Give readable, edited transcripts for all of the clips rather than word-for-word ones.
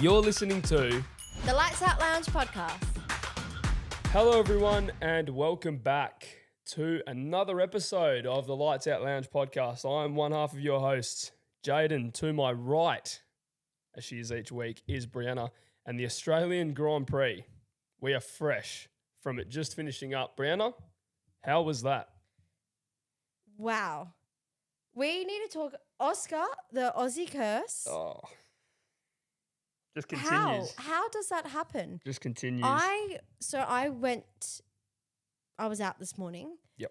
You're listening to The Lights Out Lounge podcast. Hello everyone and welcome back to another episode of the Lights Out Lounge podcast. I'm one half of your hosts, Jayden. To my right, as she is each week, is Brianna, and the Australian Grand Prix. We are fresh from it just finishing up. Brianna, how was that? Wow. We need to talk Oscar, the Aussie curse. Oh, just continues. How does that happen? Just continues. I was out this morning. Yep.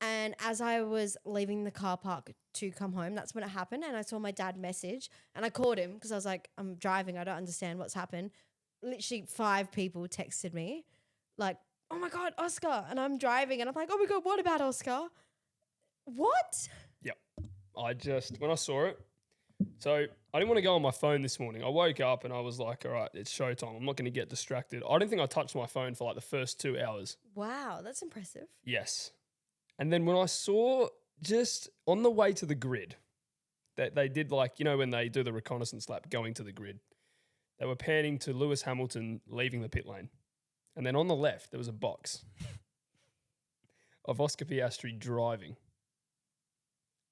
And as I was leaving the car park to come home, that's when it happened. And I saw my dad message and I called him because I was like, I'm driving. I don't understand what's happened. Literally 5 people texted me like, oh my God, Oscar. And I'm driving and I'm like, oh my God, what about Oscar? What? Yep. When I saw it, so I didn't want to go on my phone this morning. I woke up and I was like, all right, it's showtime. I'm not going to get distracted. I don't think I touched my phone for like the first 2 hours. Wow, that's impressive. Yes. And then when I saw just on the way to the grid, that they did like, you know, when they do the reconnaissance lap going to the grid, they were panning to Lewis Hamilton leaving the pit lane. And then on the left, there was a box of Oscar Piastri driving.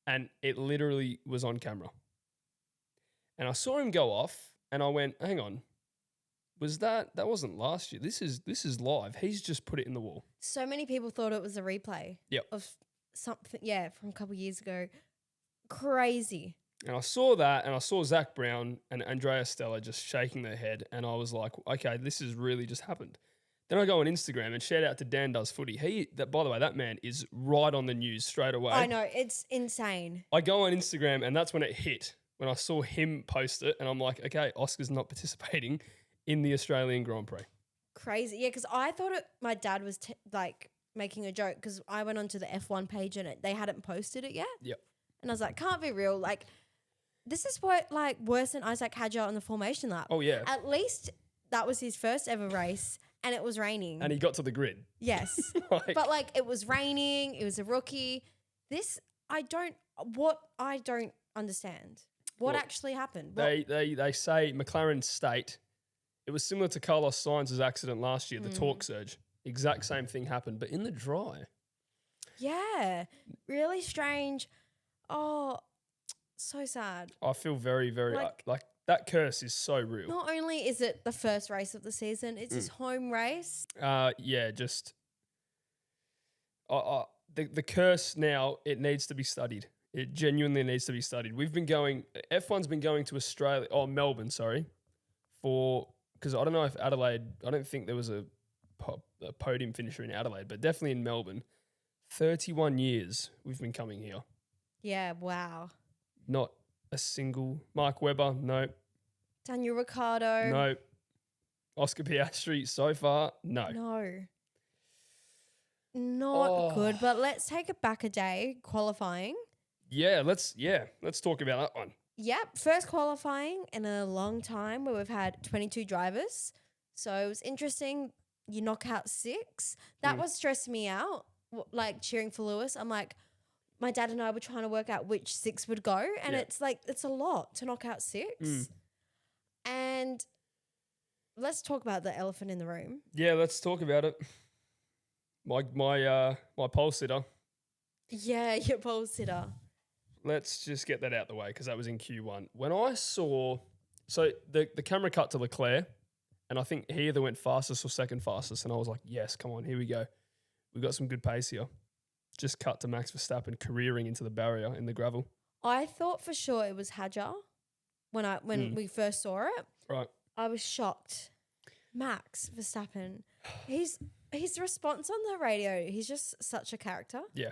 And it literally was on camera. And I saw him go off and I went, hang on, that wasn't last year. This is live. He's just put it in the wall. So many people thought it was a replay of something, from a couple of years ago. Crazy. And I saw that and I saw Zach Brown and Andrea Stella just shaking their head. And I was like, okay, this has really just happened. Then I go on Instagram and shout out to Dan Does Footy. By the way, that man is right on the news straight away. I know, it's insane. I go on Instagram and that's when it hit, when I saw him post it. And I'm like, okay, Oscar's not participating in the Australian Grand Prix. Crazy. Yeah, because I thought my dad was making a joke because I went onto the F1 page and they hadn't posted it yet. Yep. And I was like, can't be real. Like, this is what worse than Isaac Hadjar on the formation lap. Oh, yeah. At least that was his first ever race. And it was raining. And he got to the grid. Yes. But it was raining. It was a rookie. I don't understand. What actually happened? They say McLaren state it was similar to Carlos Sainz's accident last year, the torque surge. Exact same thing happened, but in the dry. Yeah. Really strange. Oh, so sad. I feel very, very like that curse is so real. Not only is it the first race of the season, it's his home race. The curse now, it needs to be studied. It genuinely needs to be studied. F1's been going to Melbourne, because I don't know if Adelaide, I don't think there was a podium finisher in Adelaide, but definitely in Melbourne. 31 years we've been coming here. Yeah, wow. Not a single. Mark Webber, no. Daniel Ricciardo. No. Oscar Piastri so far, no. No. Not good, but let's take it back a day, qualifying. Yeah, let's talk about that one. Yep, first qualifying in a long time where we've had 22 drivers. So it was interesting. You knock out 6. That was stressing me out, cheering for Lewis. I'm like, my dad and I were trying to work out which 6 would go. And it's a lot to knock out 6. And let's talk about the elephant in the room. Yeah, let's talk about it. My pole sitter. Yeah, your pole sitter. Let's just get that out the way because that was in Q1. When I saw, so the camera cut to Leclerc, and I think he either went fastest or second fastest, and I was like, yes, come on, here we go. We've got some good pace here. Just cut to Max Verstappen careering into the barrier in the gravel. I thought for sure it was Hadjar when we first saw it. Right. I was shocked. Max Verstappen, his response on the radio, he's just such a character. Yeah.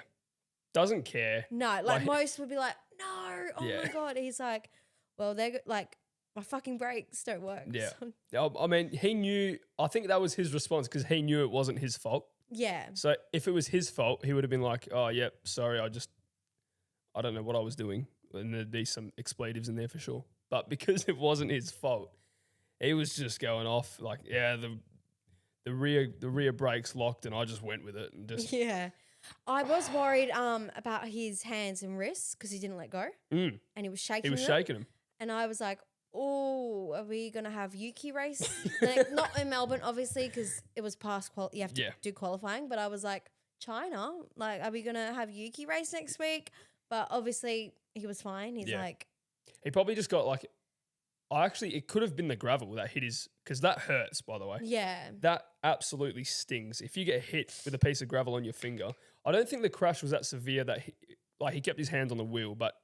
Doesn't care. No, most would be like, no, oh my God. He's like, well, they're like, my fucking brakes don't work. Yeah. I mean, he knew, I think that was his response because he knew it wasn't his fault. Yeah. So if it was his fault, he would have been like, oh, yep, sorry, I don't know what I was doing. And there'd be some expletives in there for sure. But because it wasn't his fault, he was just going off like, yeah, the rear brakes locked and I just went with it and just. Yeah. I was worried about his hands and wrists because he didn't let go. And he was shaking them. He was shaking them. And I was like, oh, are we going to have Yuki race? Like, not in Melbourne, obviously, because it was past you have to do qualifying. But I was like, China? Like, are we going to have Yuki race next week? But obviously, he was fine. He's like... He probably just got like... it could have been the gravel that hit his... Because that hurts, by the way. Yeah. That absolutely stings. If you get hit with a piece of gravel on your finger, I don't think the crash was that severe that he kept his hands on the wheel, but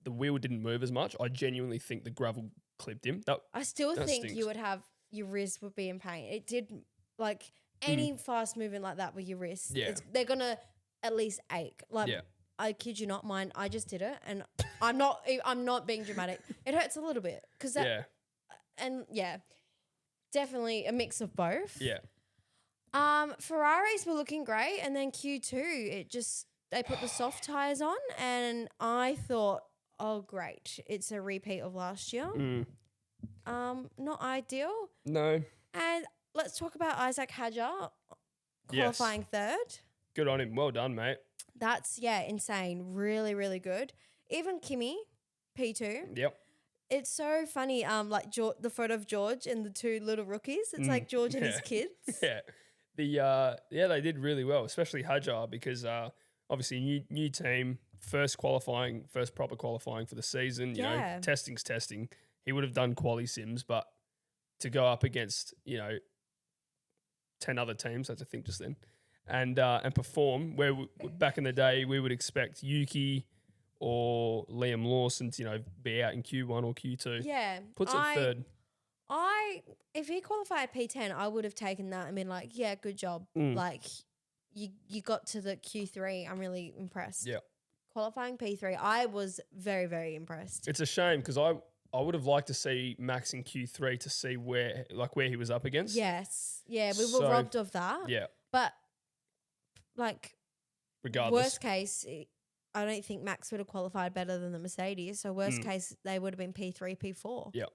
the wheel didn't move as much. I genuinely think the gravel clipped him. I still think stings. you would have... Your wrist would be in pain. It did... Like, any fast movement like that with your wrist, they're going to at least ache. Like... Yeah. I kid you not, mine. I just did it, and I'm not being dramatic. It hurts a little bit because that, and definitely a mix of both. Yeah. Ferraris were looking great, and then Q2, they put the soft tires on, and I thought, oh great, it's a repeat of last year. Not ideal. No. And let's talk about Isaac Hadjar qualifying third. Good on him. Well done, mate. That's, insane. Really, really good. Even Kimmy, P2. Yep. It's so funny, like the photo of George and the two little rookies. It's like George and his kids. Yeah. They did really well, especially Hadjar, because obviously new team, first proper qualifying for the season. You know, testing's testing. He would have done quali sims, but to go up against, 10 other teams, that's a thing just then. And perform where back in the day we would expect Yuki or Liam Lawson to be out in Q1 or Q2. Yeah, puts it third. If he qualified P10, I would have taken that and been like, yeah, good job. Like you got to the Q3. I'm really impressed. Yeah, qualifying P3, I was very, very impressed. It's a shame because I would have liked to see Max in Q3 to see where he was up against. Yes, yeah, we were robbed of that. Yeah, but. Like, regardless. Worst case, I don't think Max would have qualified better than the Mercedes. So worst case, they would have been P3, P4. Yeah,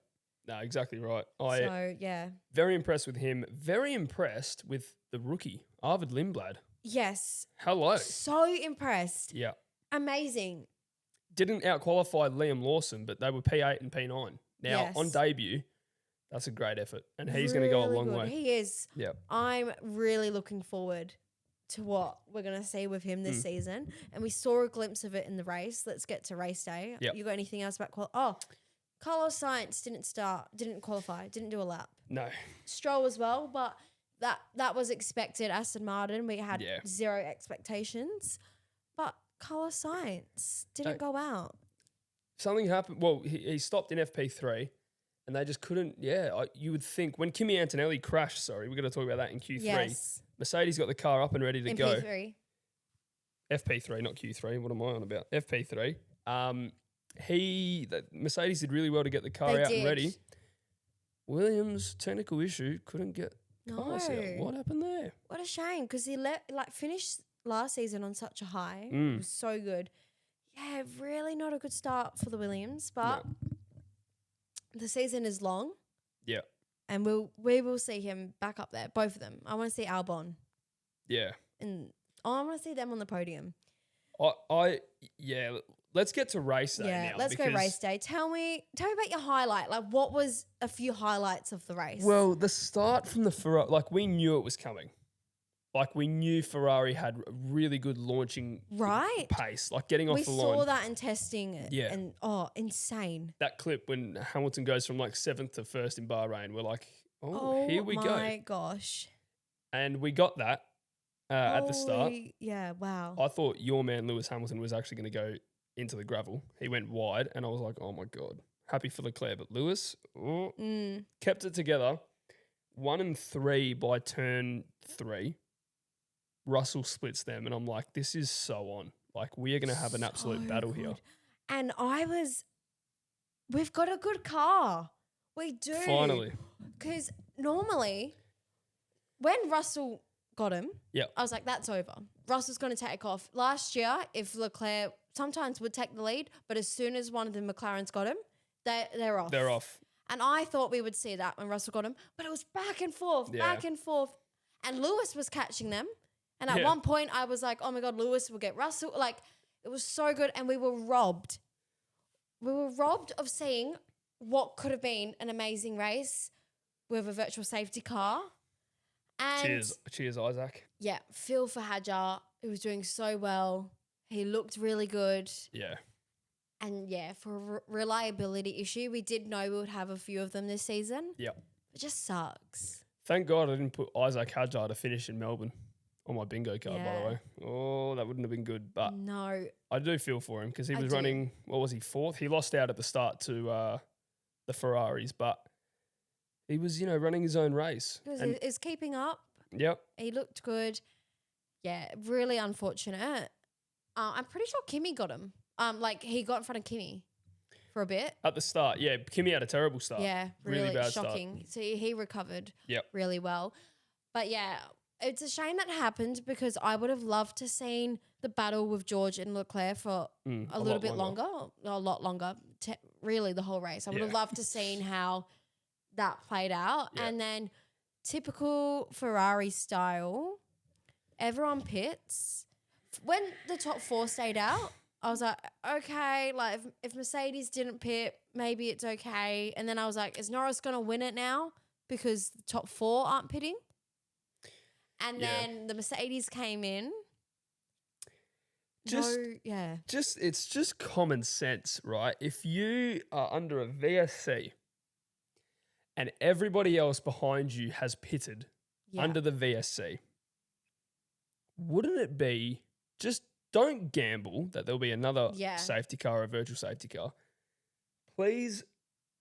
no, exactly right. Very impressed with him. Very impressed with the rookie, Arvid Lindblad. Yes. Hello. So impressed. Yeah. Amazing. Didn't out-qualify Liam Lawson, but they were P8 and P9. Now, on debut, that's a great effort. And he's going to go a long way. He is. Yeah. I'm really looking forward to what we're going to see with him this season. And we saw a glimpse of it in the race. Let's get to race day. Yep. You got anything else about Carlos Sainz didn't qualify, didn't do a lap. No. Stroll as well, but that was expected. Aston Martin, we had zero expectations. But Carlos Sainz didn't go out. Something happened. Well, he stopped in FP3 and they just couldn't. Yeah, you would think when Kimi Antonelli crashed, we're going to talk about that in Q3. Yes. Mercedes got the car up and ready to go. P3. FP3, not Q3. What am I on about? FP3. Mercedes did really well to get the car out and ready. Williams, technical issue, couldn't get cars out. What happened there? What a shame, because he finished last season on such a high. It was so good. Yeah, really not a good start for the Williams, but the season is long. Yeah. And we will see him back up there, both of them. I want to see Albon. Yeah. And I want to see them on the podium. Let's get to race day now. Yeah, let's go race day. Tell me about your highlight. Like, what was a few highlights of the race? Well, the start from the Ferrari, we knew it was coming. We knew Ferrari had a really good launching pace, getting off the line. We saw that in testing. Yeah. And, insane. That clip when Hamilton goes from 7th to 1st in Bahrain, we're like, here we go. Oh, my gosh. And we got that at the start. Yeah, wow. I thought your man, Lewis Hamilton, was actually going to go into the gravel. He went wide, and I was like, oh, my God. Happy for Leclerc. But Lewis kept it together. 1 and 3 by turn 3. Russell splits them, and I'm like, this is so on. We are going to have an absolute battle here. And we've got a good car. We do. Finally. Because normally, when Russell got him, I was like, that's over. Russell's going to take off. Last year, if Leclerc sometimes would take the lead, but as soon as one of the McLarens got him, they're off. They're off. And I thought we would see that when Russell got him, but it was back and forth. And Lewis was catching them. And at one point, I was like, oh, my God, Lewis will get Russell. It was so good. And we were robbed. We were robbed of seeing what could have been an amazing race with a virtual safety car. And Cheers, Isaac. yeah, feel for Hadjar. He was doing so well. He looked really good. Yeah. And yeah, for a reliability issue, we did know we would have a few of them this season. Yeah. It just sucks. Thank God I didn't put Isaac Hadjar to finish in Melbourne on my bingo card, by the Yeah. way. Oh, that wouldn't have been good. But No. I do feel for him because he I was do. running, what was he, fourth? He lost out at the start to the Ferraris, but he was, running his own race. It was keeping up. Yep. He looked good. Yeah, really unfortunate. I'm pretty sure Kimmy got him. He got in front of Kimmy for a bit. At the start, yeah. Kimmy had a terrible start. Yeah, Really bad shocking. So he recovered Yep. really well. But yeah, it's a shame that happened because I would have loved to seen the battle with George and Leclerc for a little lot bit longer, a lot longer, really the whole race. I would have loved to seen how that played out. Yeah. And then typical Ferrari style, everyone pits. When the top four stayed out, I was like, okay, like if Mercedes didn't pit, maybe it's okay. And then I was like, is Norris going to win it now because the top four aren't pitting? And then the Mercedes came in. It's just common sense, right? If you are under a VSC and everybody else behind you has pitted under the VSC, wouldn't it be just don't gamble that there'll be another safety car or a virtual safety car. Please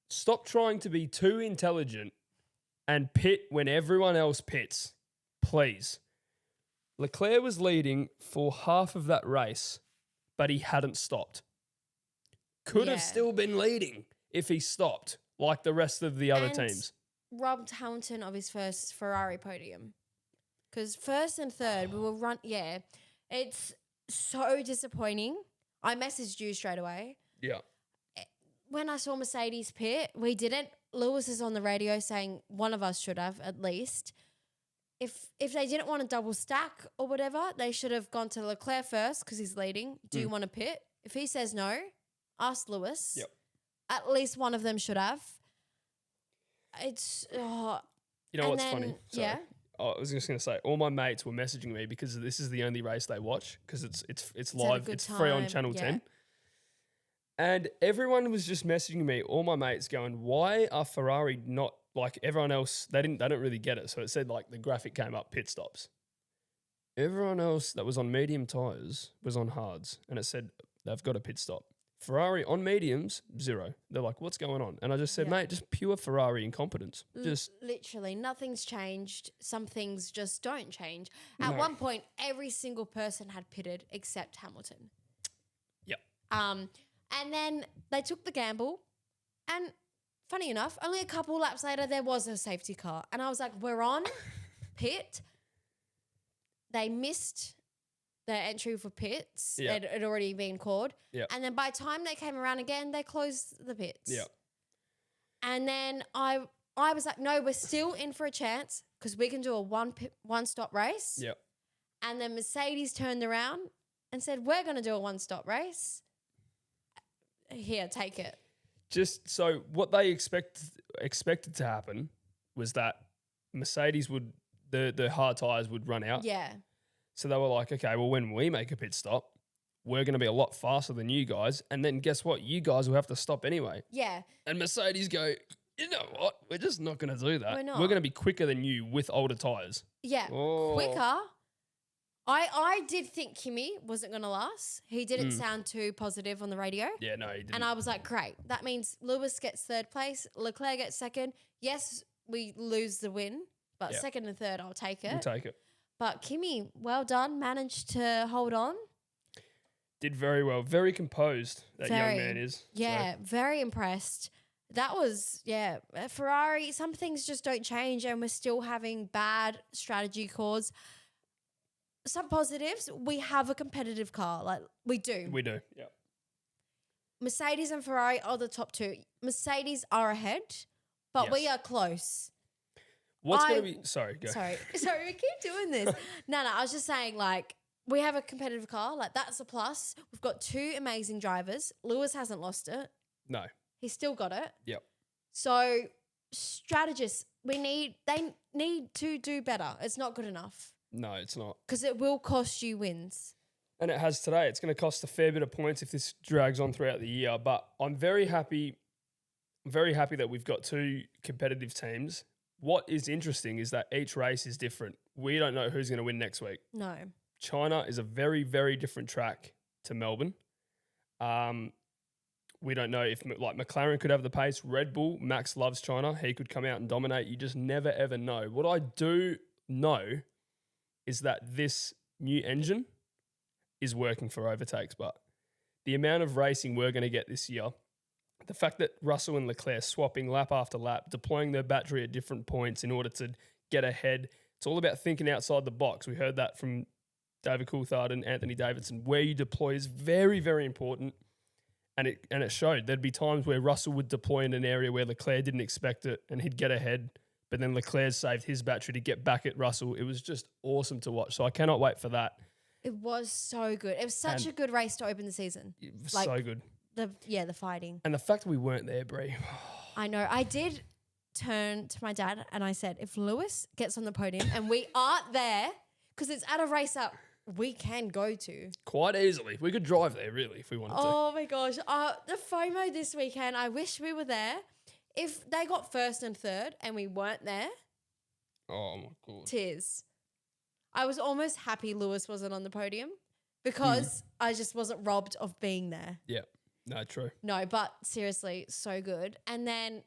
stop trying to be too intelligent and pit when everyone else pits. Please. Leclerc was leading for half of that race, but he hadn't stopped. Could have still been leading if he stopped, like the rest of the other teams. Robbed Hamilton of his first Ferrari podium. Because first and third, we will run. Yeah, it's so disappointing. I messaged you straight away. Yeah. When I saw Mercedes pit, we didn't. Lewis is on the radio saying one of us should have at least. If they didn't want to double stack or whatever, they should have gone to Leclerc first because he's leading. Do you want to pit? If he says no, ask Lewis. Yep. At least one of them should have. It's you know what's funny? Sorry. Yeah. I was just going to say, all my mates were messaging me because this is the only race they watch because it's live. It's free on Channel 10. And everyone was just messaging me, all my mates going, why are Ferrari not like everyone else? They don't really get it. So it said like the graphic came up, pit stops. Everyone else that was on medium tyres was on hards. And it said they've got a pit stop. Ferrari on mediums, 0. They're like, what's going on? And I just said, mate, just pure Ferrari incompetence. Just literally nothing's changed. Some things just don't change. At one point, every single person had pitted except Hamilton. Yep. And then they took the gamble. And funny enough, only a couple laps later, there was a safety car. And I was like, we're on pit. They missed their entry for pits. Yep. It had already been called. Yep. And then by the time they came around again, they closed the pits. Yep. And then I was like, no, we're still in for a chance because we can do a one-stop race. Yep. And then Mercedes turned around and said, we're going to do a one-stop race. Here, take it. Just so what they expected to happen was that Mercedes would the hard tires would run out. Yeah. So they were like, okay, well, when we make a pit stop, we're going to be a lot faster than you guys. And then guess what? You guys will have to stop anyway. Yeah. And Mercedes go, you know what? We're just not going to do that. We're not. We're going to be quicker than you with older tires. Yeah. Oh. Quicker. I did think Kimi wasn't going to last. He didn't sound too positive on the radio. Yeah, no, he didn't. And I was like, great. That means Lewis gets third place. Leclerc gets second. Yes, we lose the win, but second and third, I'll take it. We'll take it. But Kimi, well done. Managed to hold on. Did very well. Very composed, that young man is. Yeah, very impressed. That was, Ferrari, some things just don't change and we're still having bad strategy calls. Some positives, we have a competitive car. Like, we do. We do, yeah. Mercedes and Ferrari are the top two. Mercedes are ahead, but we are close. What's going to be... Sorry, go. Sorry, we keep doing this. No, I was just saying, like, we have a competitive car. Like, that's a plus. We've got two amazing drivers. Lewis hasn't lost it. No. He still got it. Yep. So strategists, they need to do better. It's not good enough No, it's not. because it will cost you wins. And it has today. It's going to cost a fair bit of points if this drags on throughout the year. But I'm very happy that we've got two competitive teams. What is interesting is that each race is different. We don't know who's going to win next week. No. China is a very, very different track to Melbourne. We don't know if McLaren could have the pace. Red Bull, Max loves China. He could come out and dominate. You just never, ever know. What I do know is that this new engine is working for overtakes, but the amount of racing we're going to get this year, the fact that Russell and Leclerc swapping lap after lap, deploying their battery at different points in order to get ahead, it's all about thinking outside the box. We heard that from David Coulthard and Anthony Davidson. Where you deploy is very, very important, and it showed. There'd be times where Russell would deploy in an area where Leclerc didn't expect it, and he'd get ahead, but then Leclerc saved his battery to get back at Russell. It was just awesome to watch, so I cannot wait for that. It was so good. It was such a good race to open the season. It was so good. The fighting. And the fact that we weren't there, Brie. I know. I did turn to my dad and I said, if Lewis gets on the podium and we aren't there, because it's at a race that we can go to. Quite easily. We could drive there, really, if we wanted to. Oh, my gosh. The FOMO this weekend, I wish we were there. If they got first and third and we weren't there, Oh, my God. tears. I was almost happy Lewis wasn't on the podium because I just wasn't robbed of being there. Yeah. No, true. No, but seriously, so good. And then,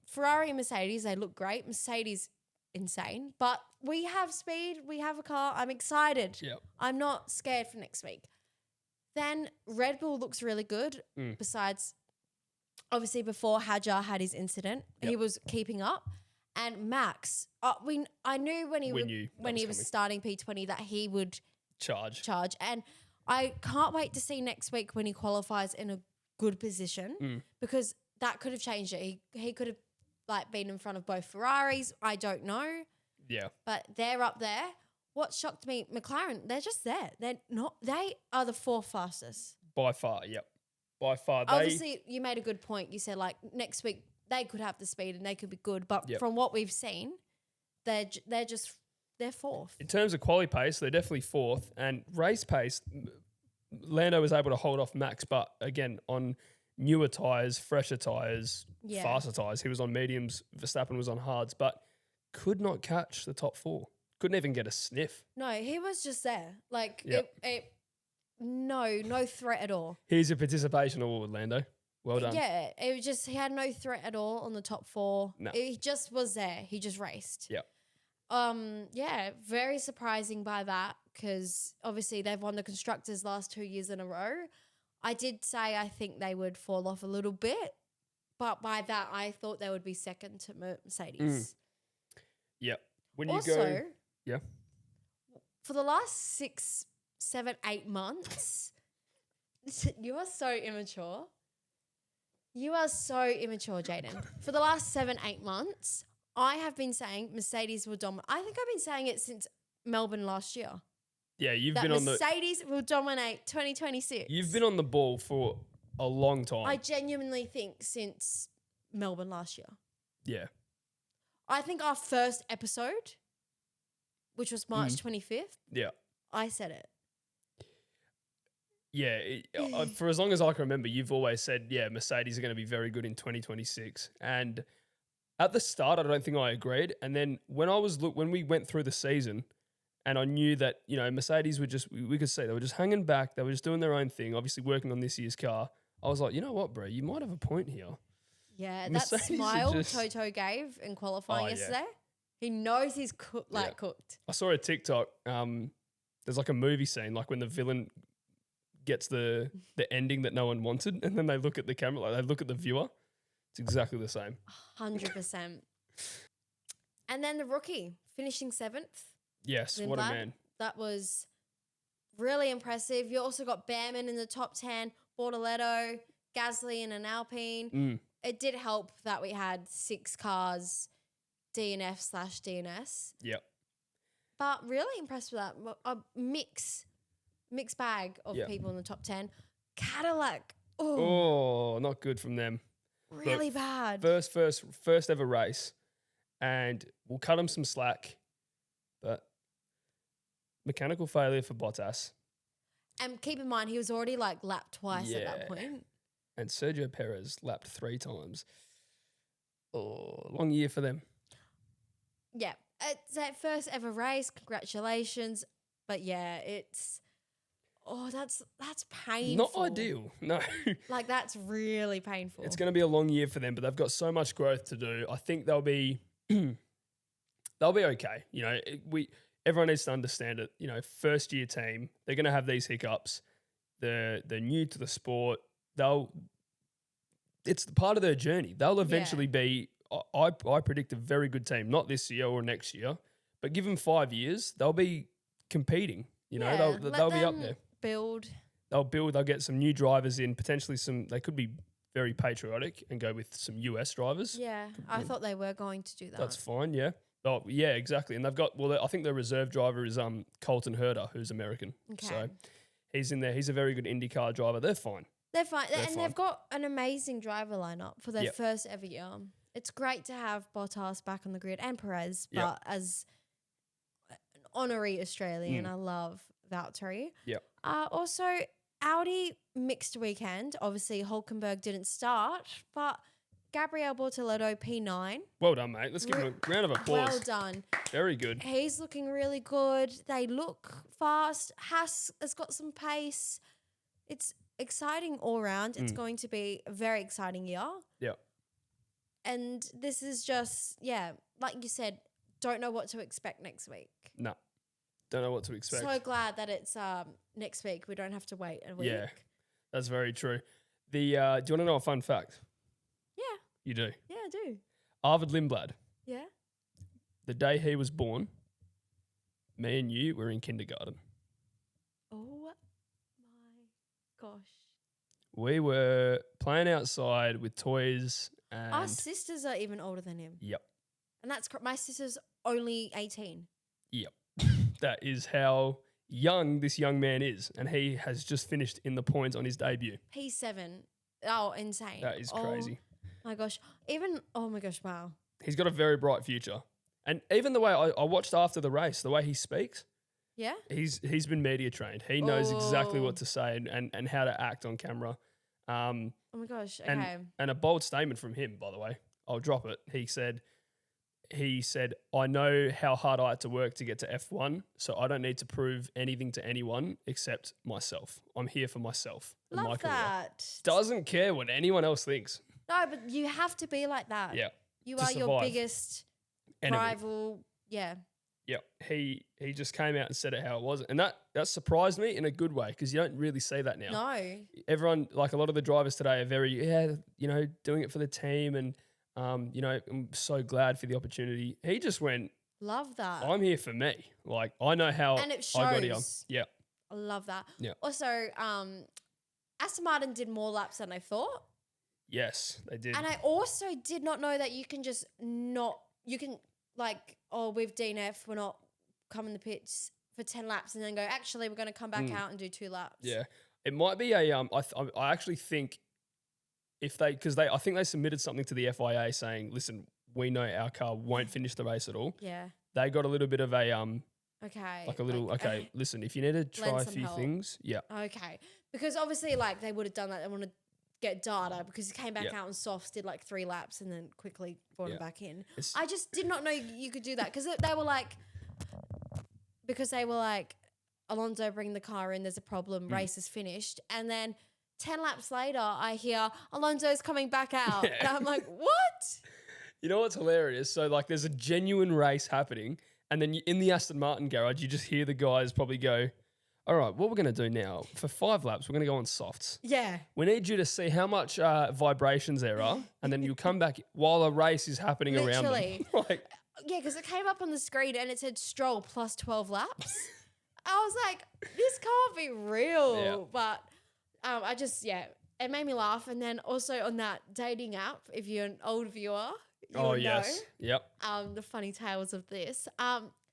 Ferrari and Mercedes, they look great. Mercedes, insane. But we have speed. We have a car. I'm excited. Yeah. I'm not scared for next week. Then Red Bull looks really good. Besides, obviously, before Hadjar had his incident, he was keeping up. And Max, I knew when he was starting P20 that he would charge. And I can't wait to see next week when he qualifies in a good position because that could have changed it. He could have been in front of both Ferraris. I don't know. Yeah. But they're up there. What shocked me, McLaren, they're just there. They are the fourth fastest. By far, yep. By far. Obviously, you made a good point. You said next week they could have the speed and they could be good. But from what we've seen, they're fourth. In terms of quali pace, they're definitely fourth. And race pace, Lando was able to hold off Max, but again, on newer tyres, fresher tyres, faster tyres, he was on mediums, Verstappen was on hards, but could not catch the top four. Couldn't even get a sniff. No, he was just there. No threat at all. Here's your participation award, Lando. Well done. Yeah, it was just, he had no threat at all on the top four. No. He just was there. He just raced. Yeah. Very surprising by that because obviously they've won the Constructors last 2 years in a row. I did say I think they would fall off a little bit, but by that I thought they would be second to Mercedes. Yep. When also, you go, yeah, for the last 6, 7, 8 months, you are so immature. You are so immature, Jayden. For the last 7, 8 months, I have been saying Mercedes will dominate. I think I've been saying it since Melbourne last year. Yeah, you've that been on the Mercedes will dominate 2026. You've been on the ball for a long time. I genuinely think since Melbourne last year. Yeah. I think our first episode, which was March 25th, yeah, I said it. Yeah, for as long as I can remember, you've always said, Mercedes are going to be very good in 2026. And at the start, I don't think I agreed. And then when we went through the season and I knew that, Mercedes were we could see they were just hanging back. They were just doing their own thing, obviously working on this year's car. I was like, you know what, bro, you might have a point here. Yeah, Mercedes that smile Toto gave in qualifying yesterday, he knows he's cooked. I saw a TikTok. There's a movie scene, when the villain gets the ending that no one wanted, and then they look at the camera, they look at the viewer. It's exactly the same. 100%. And then the rookie finishing 7th. Yes, Lindblad. what a man. That was really impressive. You also got Behrman in the top 10, Bortoletto, Gasly in an Alpine. It did help that we had 6 cars, DNF/DNS. Yep. But really impressed with that. A mixed bag of people in the top 10. Cadillac. Oh, not good from them. Really bad. First ever race, and we'll cut him some slack, but mechanical failure for Bottas. And keep in mind, he was already like lapped twice at that Yeah. point. And Sergio Perez lapped 3 times. Oh, long year for them. Yeah, it's that first ever race. Congratulations. But yeah, it's that's painful. Not ideal, no. Like that's really painful. It's going to be a long year for them, but they've got so much growth to do. I think they'll be they'll be okay. You know, everyone needs to understand it. You know, first year team, they're going to have these hiccups. They're new to the sport. It's part of their journey. They'll eventually be. I predict a very good team. Not this year or next year, but give them 5 years, they'll be competing. You know, they'll be up there. Build. They'll get some new drivers in, potentially they could be very patriotic and go with some US drivers. Yeah, I thought they were going to do that. That's fine, yeah. Oh, yeah, exactly. And they've got, I think their reserve driver is Colton Herta, who's American. Okay. So he's in there. He's a very good IndyCar driver. They're fine. They're fine. They've got an amazing driver lineup for their first ever year. It's great to have Bottas back on the grid and Perez, but as an honorary Australian, I love Valtteri. Yeah. Also, Audi mixed weekend. Obviously, Hulkenberg didn't start, but Gabriel Bortoleto P9. Well done, mate. Let's give him a round of applause. Well done. Very good. He's looking really good. They look fast. Haas has got some pace. It's exciting all round. It's going to be a very exciting year. Yeah. And this is just, like you said, don't know what to expect next week. No. Don't know what to expect. So glad that it's next week. We don't have to wait a week. Yeah, that's very true. Do you want to know a fun fact? Yeah. You do? Yeah, I do. Arvid Lindblad, Yeah. the day he was born, me and you were in kindergarten. Oh, my gosh. We were playing outside with toys and... Our sisters are even older than him. Yep. And that's my sister's only 18. Yep. That is how young this young man is. And he has just finished in the points on his debut. P7. Oh, insane. That is crazy. My gosh. Oh my gosh, wow. He's got a very bright future. And even the way I watched after the race, the way he speaks, Yeah? he's been media trained. He knows exactly what to say and how to act on camera. Oh my gosh, okay. And a bold statement from him, by the way. I'll drop it. He said, I know how hard I had to work to get to F1, so I don't need to prove anything to anyone except myself. I'm here for myself and my Love career. that. Doesn't care what anyone else thinks. No, but you have to be like that. Yeah. You to are your survive. biggest Enemy. rival. Yeah. Yeah. He just came out and said it how it was. And that surprised me in a good way because you don't really see that now. No. Everyone, like a lot of the drivers today are very, doing it for the team and, I'm so glad for the opportunity. He just went, Love that. I'm here for me. Like, I know how And it I got here. shows. Yeah. I love that. Yeah. Also, Aston Martin did more laps than I thought. Yes, they did. And I also did not know that you can with DNF, we're not coming the pits for 10 laps and then go, actually, we're going to come back out and do 2 laps. Yeah. It might be I actually think I think they submitted something to the FIA saying, listen, we know our car won't finish the race at all. Yeah. They got a little bit of a, Okay. listen, if you need to try a some few help. things, yeah. Okay. Because obviously, they would have done that. They want to get data because he came back out and softs, did 3 laps and then quickly brought him back in. I just did not know you could do that because they were like, Alonso, bring the car in, there's a problem, race is finished. And then 10 laps later, I hear Alonso's coming back out. And I'm like, what? You know what's hilarious? So, there's a genuine race happening, and then in the Aston Martin garage, you just hear the guys probably go, all right, what we're going to do now, for 5 laps, we're going to go on softs. Yeah. We need you to see how much vibrations there are, and then you'll come back while a race is happening around them. Yeah, because it came up on the screen and it said Stroll plus 12 laps. I was like, this can't be real. Yeah. But it made me laugh. And then also on that dating app, if you're an old viewer, you'll yes. know Yep. the funny tales of this.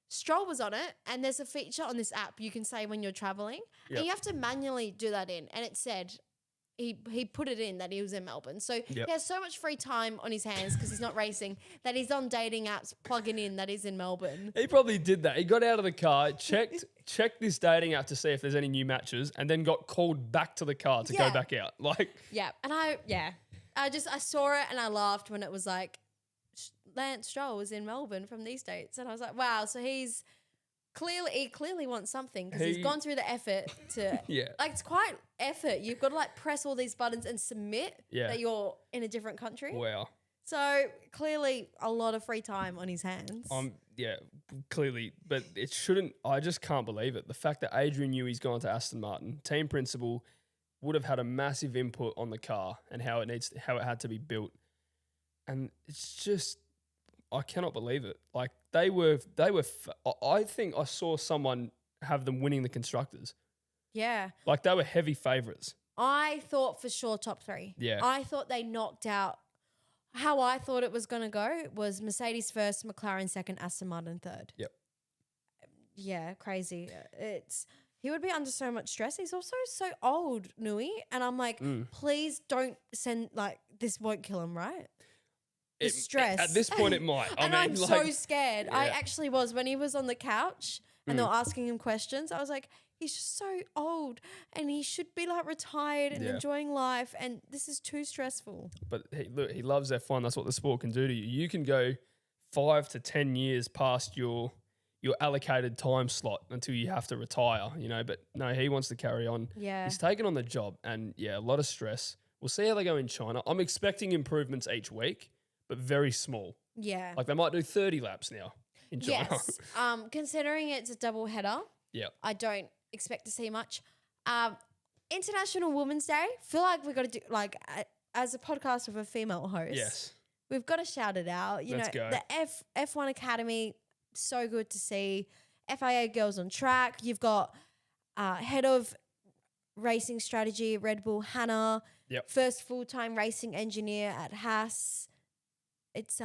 Stroll was on it, and there's a feature on this app you can say when you're traveling, and you have to manually do that in. And it said he put it in that he was in Melbourne. So Yep. he has so much free time on his hands because he's not racing that he's on dating apps plugging in that he's in Melbourne. He probably did that. He got out of the car, checked this dating app to see if there's any new matches, and then got called back to the car to go Yeah. back out. Like, Yeah, and I saw it and I laughed when it was like Lance Stroll was in Melbourne from these dates, and I was like, wow, so he clearly wants something because he's gone through the effort to Yeah. like it's quite effort. You've got to like press all these buttons and submit Yeah. that you're in a different country. wow. So clearly a lot of free time on his hands. Yeah, clearly, but it shouldn't. I just can't believe it. The fact that Adrian Newey's gone to Aston Martin, team principal, would have had a massive input on the car and how it had to be built, and it's just, I cannot believe it. Like they were. I think I saw someone have them winning the constructors. Yeah. Like they were heavy favourites. I thought for sure top 3. Yeah. I thought they knocked out. How I thought it was going to go was Mercedes first, McLaren second, Aston Martin third. Yep. Yeah, crazy. He would be under so much stress. He's also so old, Nui. And I'm like, please don't send, like, this won't kill him, right? The stress. At this point, it might. I'm so scared. I Yeah. actually was. When he was on the couch and they were asking him questions, I was like, he's just so old and he should be like retired and Yeah. enjoying life. And this is too stressful. But he loves F1. That's what the sport can do to you. You can go 5 to 10 years past your allocated time slot until you have to retire, But no, he wants to carry on. Yeah. He's taken on the job, and yeah, a lot of stress. We'll see how they go in China. I'm expecting improvements each week, but very small. Yeah. Like they might do 30 laps now in China. Yes. Considering it's a double header, Yeah. I don't expect to see much. International Women's Day, feel like we've got to do, like, as a podcast with a female host, Yes. we've got to shout it out. Let's go. The F1 Academy, so good to see. FIA Girls on Track. You've got head of racing strategy at Red Bull, Hannah. Yep. First full-time racing engineer at Haas. It's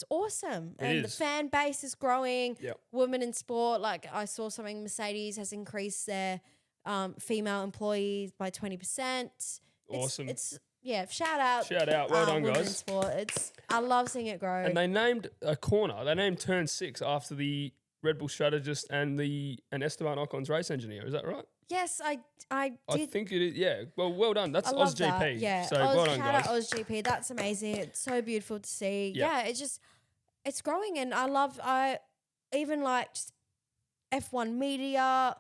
awesome. It The is. fan base is growing. Yep. Women in sport, like I saw something, Mercedes has increased their female employees by 20%. Awesome. Yeah, shout out. Well done, women in guys. sport. I love seeing it grow. And they named a corner. They named turn 6 after the Red Bull strategist and Esteban Ocon's race engineer. Is that right? Yes, I I did. think it is. Yeah. Well done. That's I love OzGP. that. Yeah, So well done, shout out guys. OzGP. That's amazing. It's so beautiful to see. Yeah. Yeah, it's growing, and I even like just F1 media,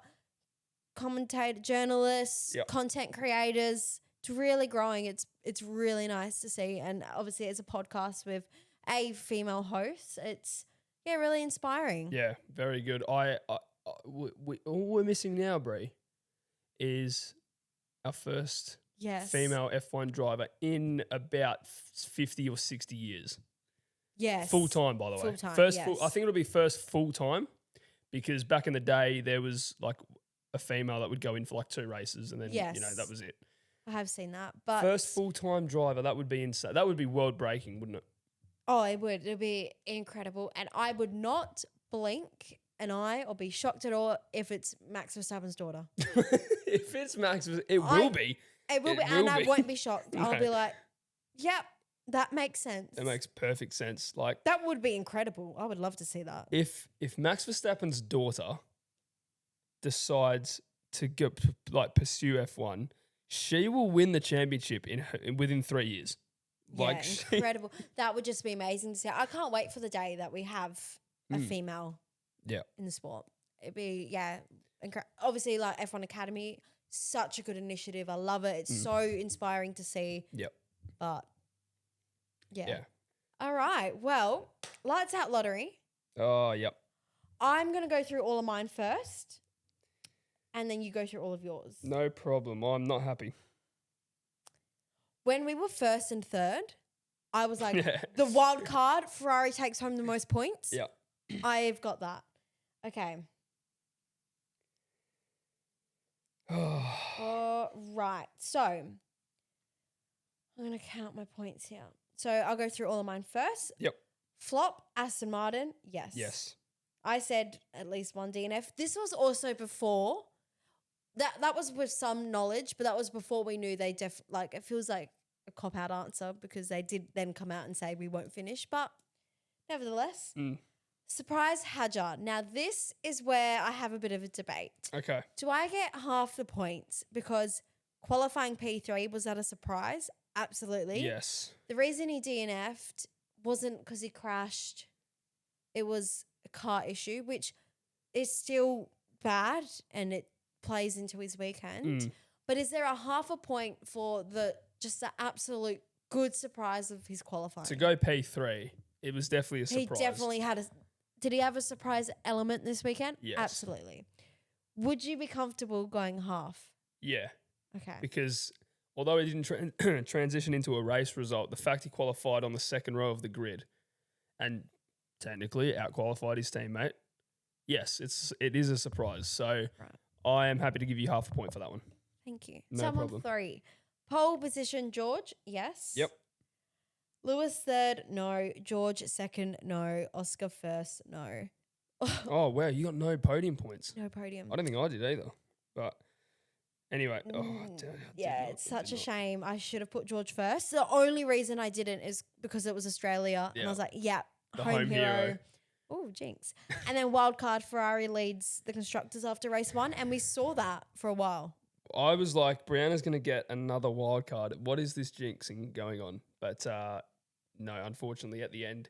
commentator, journalists, Yep. content creators. It's really growing. It's really nice to see, and obviously it's a podcast with a female host. It's really inspiring. Yeah, very good. All we're missing now, Brie, is our first Yes. female F1 driver in about 50 or 60 years. Yes. Full time, by the way. Full-time, First yes. I think it'll be first full time, because back in the day there was like a female that would go in for like 2 races and then Yes. that was it. I have seen that, but First full time driver, that would be insane. That would be world breaking, wouldn't it? oh, it would. It'd be incredible, and I would not blink an eye or be shocked at all if it's Max Verstappen's daughter. If it's Max, it will be. It will It be, and will I be. won't be shocked. I'll No. be like, yep, that makes sense. It makes perfect sense. Like That would be incredible. I would love to see that. if Max Verstappen's daughter decides to go pursue F1, she will win the championship within 3 years. Like Yeah, incredible. That would just be amazing to see. I can't wait for the day that we have a female Yeah. in the sport. It'd be, obviously like F1 Academy, such a good initiative. I love it. It's so inspiring to see. Yep. But yeah. Yeah. All right. Well, lights out lottery. Oh, yep. I'm going to go through all of mine first, and then you go through all of yours. No problem. I'm not happy. When we were first and third, I was like, Yeah. the wild card, Ferrari takes home the most points. Yep. I've got that. Okay. All right. So I'm going to count my points here. So I'll go through all of mine first. Yep. Flop, Aston Martin. Yes. Yes. I said at least one DNF. This was also before That was with some knowledge, but that was before we knew they like it feels like a cop out answer because they did then come out and say we won't finish. But nevertheless, surprise Hadjar. Now this is where I have a bit of a debate. Okay. Do I get half the points because qualifying P3 was that a surprise? Absolutely. Yes. The reason he DNF'd wasn't because he crashed. It was a car issue, which is still bad and it plays into his weekend. But is there a half a point for the absolute good surprise of his qualifying? To go P3, it was definitely a surprise. He definitely had a... Did he have a surprise element this weekend? Yes. Absolutely. Would you be comfortable going half? Yeah. Okay. Because although he didn't transition into a race result, the fact he qualified on the second row of the grid and technically out-qualified his teammate, yes, it is a surprise. So I am happy to give you half a point for that one. Thank you. No problem. 3. Pole position, George, yes. Yep. Lewis 3rd, no. George 2nd, no. Oscar 1st, no. Oh, wow, you got no podium points. No podium. I don't think I did either. But anyway. It's such a shame. I should have put George first. The only reason I didn't is because it was Australia. And I was like, the home hero. Oh, jinx. And then wildcard Ferrari leads the constructors after race 1. And we saw that for a while. I was like, Brianna's going to get another wild card. What is this jinxing going on? But no, unfortunately, at the end,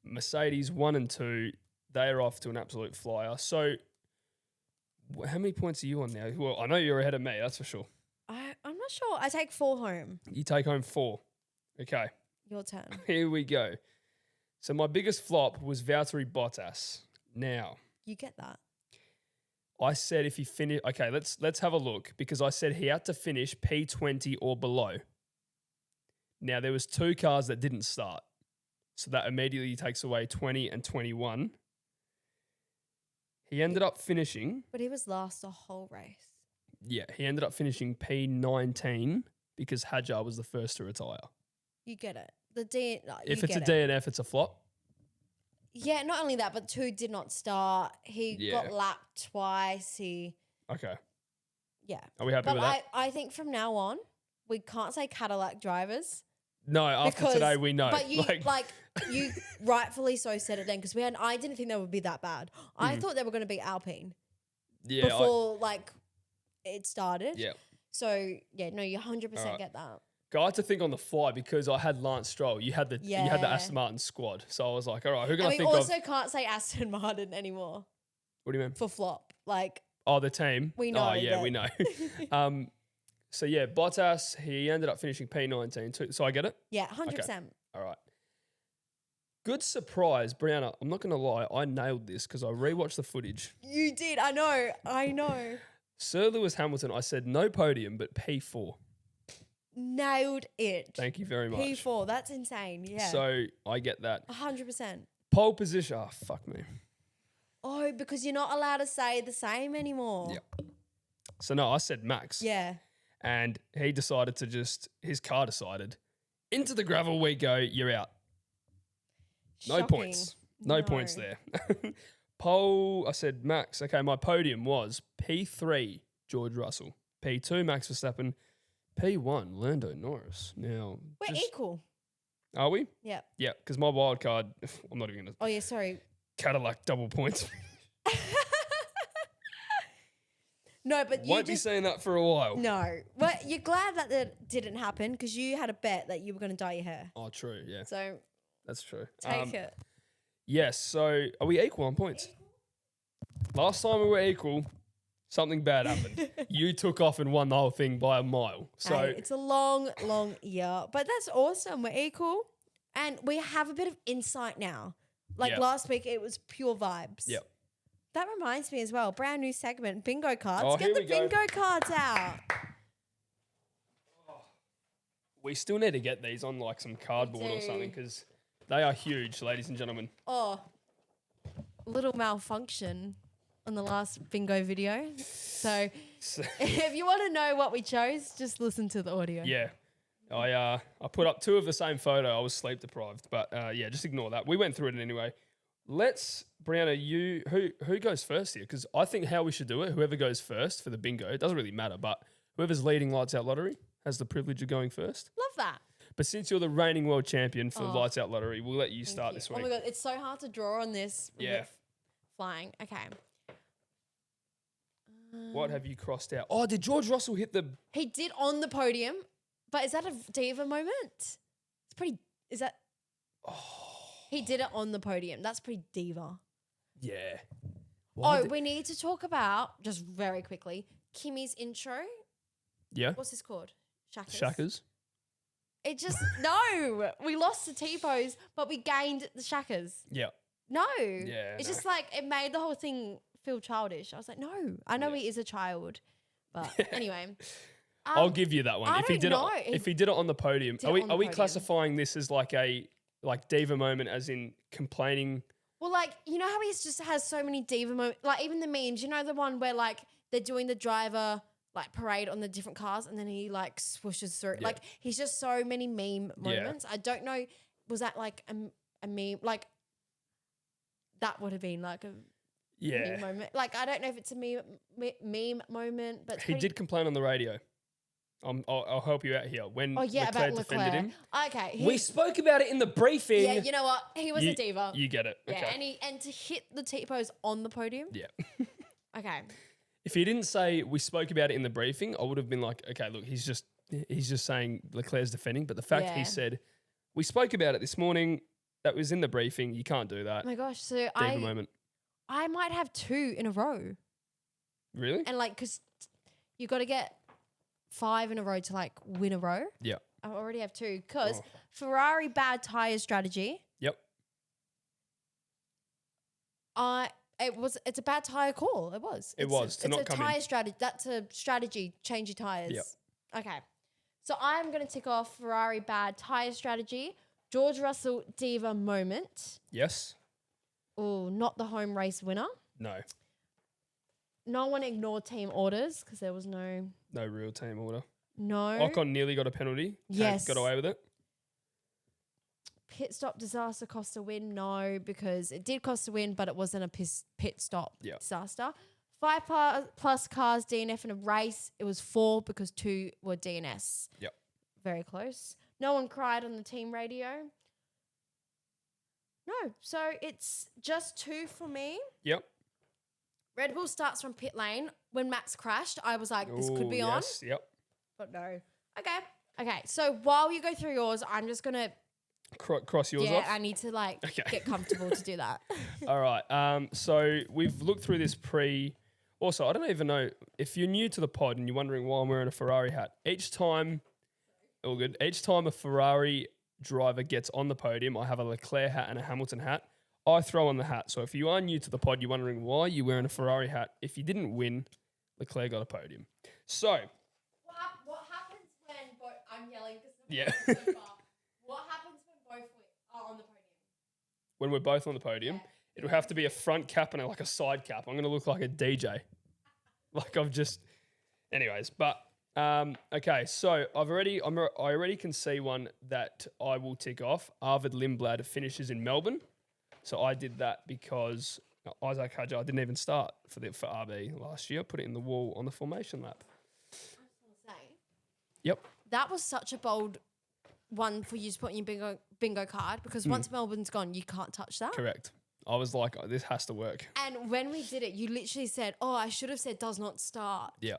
Mercedes 1 and 2, they're off to an absolute flyer. So how many points are you on now? Well, I know you're ahead of me, that's for sure. I'm not sure. I take 4 home. You take home 4. Okay. Your turn. Here we go. So my biggest flop was Valtteri Bottas. Now, you get that. I said if he finish, okay, let's have a look because I said he had to finish P20 or below. Now there was 2 cars that didn't start, so that immediately takes away 20 and 21. He ended up finishing, but he was last the whole race. Yeah, he ended up finishing P19 because Hadjar was the first to retire. You get it. If it's a DNF, it's a flop. Yeah, not only that, but 2 did not start. He got lapped twice. Okay. Yeah. Are we happy with that? I think from now on, we can't say Cadillac drivers. No, after today we know. But you rightfully so said it then because I didn't think they would be that bad. I thought they were going to be Alpine. Yeah. Before it started. Yeah. So yeah, no, you 100% get that. I had to think on the fly because I had Lance Stroll. You had the Aston Martin squad. So I was like, all right, who can I think of? We also can't say Aston Martin anymore. What do you mean? For flop. The team? We know. Oh, yeah, we know. So yeah, Bottas, he ended up finishing P19 too. So I get it? Yeah, 100%. Okay. All right. Good surprise, Brianna. I'm not going to lie. I nailed this because I rewatched the footage. You did. I know. Sir Lewis Hamilton, I said no podium, but P4. Nailed it. Thank you very much. P4, that's insane. Yeah. So I get that. 100%. Pole position. Oh, fuck me. Oh, because you're not allowed to say the same anymore. Yeah. So no, I said Max. Yeah. And he decided his car decided, into the gravel we go, you're out. No Shocking. points. No points there. Pole, I said Max. Okay, my podium was P3, George Russell. P2, Max Verstappen. P1, Lando Norris. Now we're equal. Are we? Yeah. Yeah, because my wild card, I'm not even going to. Oh, yeah, sorry. Cadillac double points. No, but Won't be saying that for a while. No. But you're glad that didn't happen because you had a bet that you were going to dye your hair. Oh, true, yeah. So. That's true. Take it. Yes, so are we equal on points? Last time we were equal, something bad happened. You took off and won the whole thing by a mile. So it's a long, long year. But that's awesome. We're equal. And we have a bit of insight now. Last week, it was pure vibes. Yep. That reminds me as well. Brand new segment, bingo cards. Oh, Get the bingo cards out. We still need to get these on some cardboard or something because they are huge, ladies and gentlemen. Oh, little malfunction on the last bingo video. So if you want to know what we chose, just listen to the audio. Yeah. I put up 2 of the same photo. I was sleep deprived, but just ignore that. We went through it anyway. Brianna, who goes first here? Because I think how we should do it, whoever goes first for the bingo, it doesn't really matter, but whoever's leading Lights Out Lottery has the privilege of going first. Love that. But since you're the reigning world champion for Lights Out Lottery, we'll let you start this week. Oh my God, it's so hard to draw on this. Yeah. Flying. Okay. What have you crossed out? Oh, did George Russell hit the... He did on the podium, but is that a diva moment? It's pretty... Is that... He did it on the podium. That's pretty diva. Yeah. We need to talk about, just very quickly, Kimmy's intro. Yeah. What's this called? Shackers. It just... No! We lost the T-pose, but we gained the shackers. Yeah. No. Yeah. It's just like, it made the whole thing feel childish. I was like, no. I know he is a child. But anyway... I'll give you that one. I if he don't did know. it, if he did it on the podium, are we classifying this as like a diva moment, as in complaining? Well, like, you know how he just has so many diva moments, like even the memes. You know the one where like they're doing the driver like parade on the different cars, and then he like swooshes through. Yeah. Like he's just so many meme moments. I don't know. Was that like a meme? Like that would have been like a meme moment. Like I don't know if it's a meme moment, but he did complain on the radio. I'll help you out here. When Leclerc about defended him. Okay. We spoke about it in the briefing. Yeah, you know what? He was a diva. You get it. Yeah, Okay. and to hit the T-pose on the podium. Yeah. Okay. If he didn't say we spoke about it in the briefing, I would have been like, okay, look, he's just saying Leclerc's defending. But the fact he said we spoke about it this morning, that was in the briefing. You can't do that. Oh my gosh. So diva moment. I might have 2 in a row. Really? And like, because you got to get 5 in a row to like win a row. Yeah. I already have 2 because Ferrari bad tire strategy. Yep. It's a bad tire call. It was. It's a tire strategy. That's a strategy. Change your tires. Yep. Okay. So I'm going to tick off Ferrari bad tire strategy. George Russell diva moment. Yes. Oh, not the home race winner. No. No one ignored team orders because there was no real team order. No. Ocon nearly got a penalty. Yes. Got away with it. Pit stop disaster cost a win. No, because it did cost a win, but it wasn't a pit stop disaster. 5+ cars DNF in a race. It was 4 because 2 were DNS. Yep. Very close. No one cried on the team radio. No. So it's just 2 for me. Yep. Red Bull starts from pit lane. When Max crashed, I was like, this could be on. Yep. But no. Okay. So while you go through yours, I'm just going to... cross yours off? Yeah, I need to get comfortable to do that. All right. So we've looked through this Also, I don't even know, if you're new to the pod and you're wondering why I'm wearing a Ferrari hat, each time a Ferrari driver gets on the podium, I have a Leclerc hat and a Hamilton hat. I throw on the hat. So if you are new to the pod, you're wondering why you're wearing a Ferrari hat. If you didn't win, Leclerc got a podium. So. What happens when both... I'm yelling Yeah. so far. What happens when both are on the podium? When we're both on the podium, it'll have to be a front cap and a side cap. I'm going to look like a DJ. Anyways, but... okay, so I already can see one that I will tick off. Arvid Lindblad finishes in Melbourne. So I did that because Isaac Hadjar didn't even start for RB last year. Put it in the wall on the formation lap. I was going to say. Yep. That was such a bold one for you to put in your bingo card because once Melbourne's gone, you can't touch that. Correct. I was like, oh, this has to work. And when we did it, you literally said, I should have said does not start. Yeah.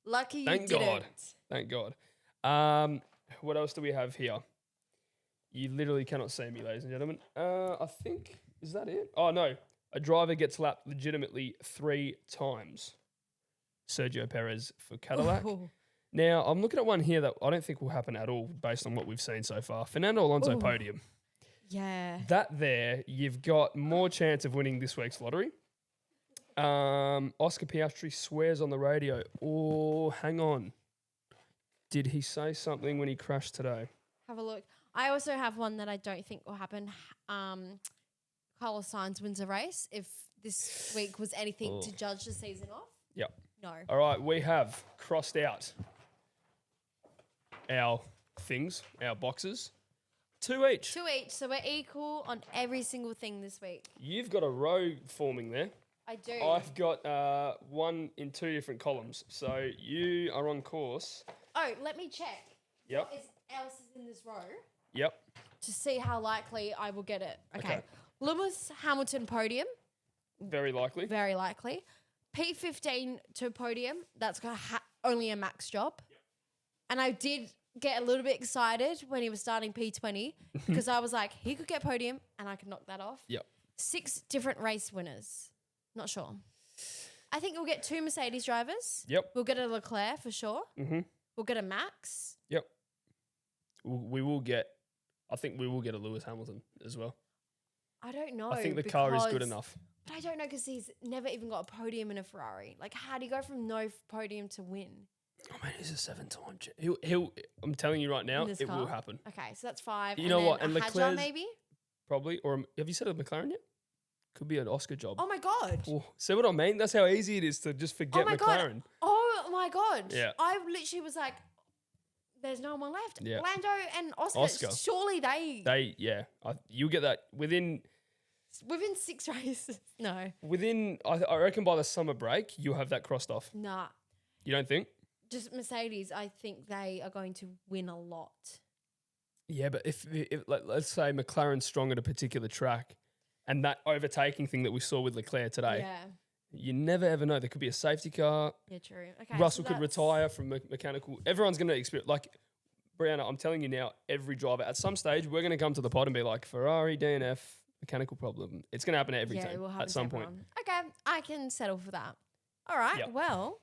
Lucky you Thank didn't. God. Thank God. What else do we have here? You literally cannot see me, ladies and gentlemen. I think, is that it? Oh, no. A driver gets lapped legitimately 3 times. Sergio Perez for Cadillac. Ooh. Now, I'm looking at one here that I don't think will happen at all based on what we've seen so far. Fernando Alonso podium. Yeah. That there, you've got more chance of winning this week's lottery. Oscar Piastri swears on the radio. Oh, hang on. Did he say something when he crashed today? Have a look. I also have one that I don't think will happen. Carlos Sainz wins a race. If this week was anything to judge the season off. Yep. No. All right, we have crossed out our things, our boxes. 2 each. 2 each. So we're equal on every single thing this week. You've got a row forming there. I do. I've got one in 2 different columns. So you are on course. Oh, let me check. Yep. What else is in this row Yep. to see how likely I will get it. Okay. Okay. Lewis Hamilton podium, Very likely. very likely. P15 to podium, that's got only a Max job. Yep. And I did get a little bit excited when he was starting P20 because I was like, he could get podium and I could knock that off. Yep. 6 different race winners. Not sure. I think we'll get 2 Mercedes drivers. Yep. We'll get a Leclerc for sure. Mm-hmm. We'll get a Max. Yep. We will get, I think we will get a Lewis Hamilton as well. I don't know. I think the car is good because- enough. But I don't know because he's never even got a podium in a Ferrari. Like, how do you go from no podium to win? Oh man, he's a 7-time. He'll. I'm telling you right now, In this it will car? happen. Okay, so that's 5. You know then what? And a Hadjar Leclerc's- maybe? Probably. Or have you said a McLaren yet? Could be an Oscar job. Oh my god. Oh, see what I mean? That's how easy it is to just forget Oh my McLaren. god. Oh my god. Yeah. I literally was like, there's no one left. Yeah. Lando and Oscar. Oscar. Surely they Yeah. You'll get that within. within 6 races. No. I reckon by the summer break, you'll have that crossed off. Nah. You don't think? Just Mercedes, I think they are going to win a lot. Yeah, but if let's say McLaren's strong at a particular track, and that overtaking thing that we saw with Leclerc today, Yeah. you never ever know. There could be a safety car. Yeah, true. Okay. Russell so could that's- retire from mechanical. Everyone's going to experience. Like, Brianna, I'm telling you now, every driver at some stage, we're going to come to the pod and be like, Ferrari, DNF, mechanical problem. It's going to happen to every Yeah, it team will happen at to some point. everyone. Okay, I can settle for that. All right, Yep. well,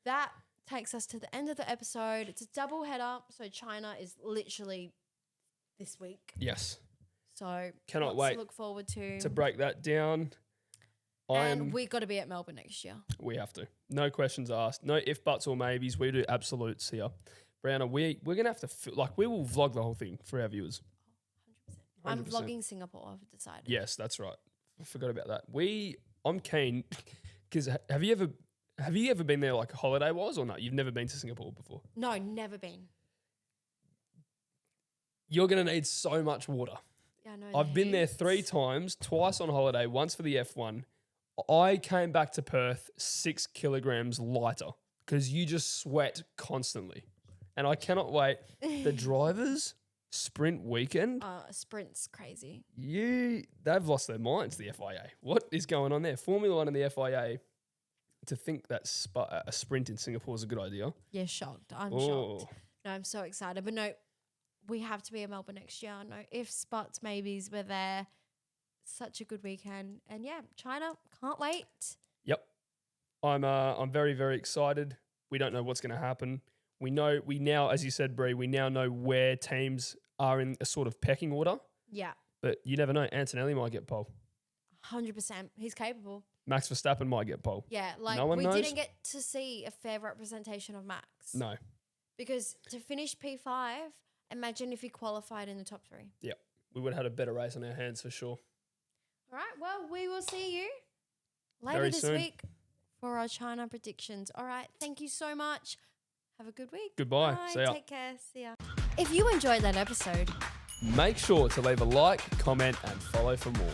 that takes us to the end of the episode. It's a double header, so China is literally this week. Yes. So Cannot lots wait to look forward to. To break that down, And we got to be at Melbourne next year. we have to. No questions asked. No if, buts, or maybes. We do absolutes here. Brianna, we're going to have to, we will vlog the whole thing for our viewers. 100%. I'm 100%. vlogging Singapore, I've decided. Yes, that's right. I forgot about that. I'm keen because have you ever been there like holiday wise or not? You've never been to Singapore before. No, never been. You're going to need so much water. Yeah, I know. I've been there heat. 3 times, twice on holiday, once for the F1. I came back to Perth 6 kilograms lighter because you just sweat constantly. And I cannot wait. The drivers sprint weekend, Sprint's crazy. they've lost their minds, the FIA. What is going on there? Formula One and the FIA, to think that a sprint in Singapore is a good idea. Yeah, shocked. I'm Oh. shocked. No, I'm so excited. But no, we have to be in Melbourne next year. No ifs, buts, maybes. We're there. Such a good weekend. And yeah, China, can't wait. Yep. I'm very, very excited. We don't know what's going to happen. We now, as you said, Brie, we now know where teams are in a sort of pecking order. Yeah, But you never know. Antonelli might get pole. 100%. He's capable. Max Verstappen might get pole. Yeah, like No one we knows. didn't get to see a fair representation of Max. No. Because to finish P5, imagine if he qualified in the top 3. Yep. We would have had a better race on our hands for sure. All right, well, we will see you later Very this soon. week for our China predictions. All right, thank you so much. Have a good week. Goodbye. Bye. See ya. Take care. See ya. If you enjoyed that episode, Make sure to leave a like, comment, and follow for more.